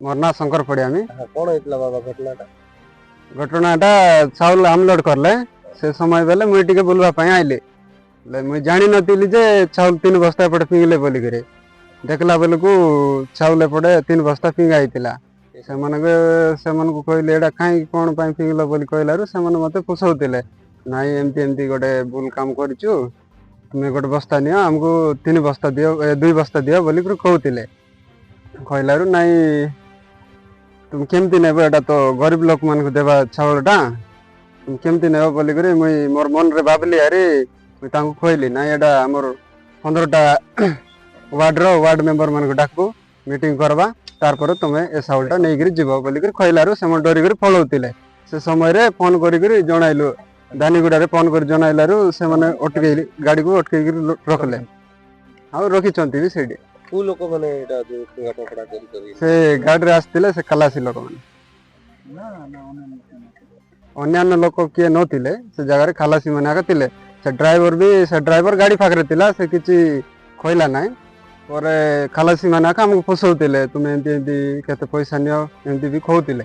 मोर ना शंकर पड़ियामी। कौन होइतला बाबा घटनाटा? घटनाटा चाउल आमलोड करले से समय बेले मुई टिके बुलवा पई आइले मुई जानी नथिली जे चाउल 3 बस्ता एपटे फिंगले बोली करे देखला बेले को चाउल एपटे 3 बस्ता फिंगा आइतिला से मन को कहले एडा काई कोन पई फिंगलो बोली कहलारु से मन मते पुछौतिले नाई एमती एमती गोटे भूल काम करछु तुमे गोटे बस्ता नियो हमको 3 बस्ता दियो 2 बस्ता दियो बोली कहतिले कहलारु नाई तुम केमती नेबो एटा तो गरीब लोक मान को देबा चाउलटा तुम केमती नेबो बोली करे मुई मोर मन रे भाबली अरे मुई तांको कहली ना एटा हमर 15टा वार्ड मेंबर मान को डाकबो मीटिंग करबा तार पर तुमे ए चाउलटा नै गिरी जीवो बोली करे कहलारु से मन डरी करे पळौतिले से समय रे फोन करी करे जणाइलो दानीगुडा रे फोन कर जणाइलारु से माने अटकेली गाड़ी को अटकेली रखले आ रखी चंती भी सेडी को लोक माने एटा जो घटना पड़ा करी से गाड़ी रे आस्तिले से खलासी लोक माने अन्य लोक किए नथिले से जगह रे खलासी माने आगतिले से ड्राइवर गाड़ी फाकरे तिला से किछि खोइला नाय और खलासी माने हमको फसौतिले तुमे एंती एंती केते पैसा नियो एंती भी कहौतिले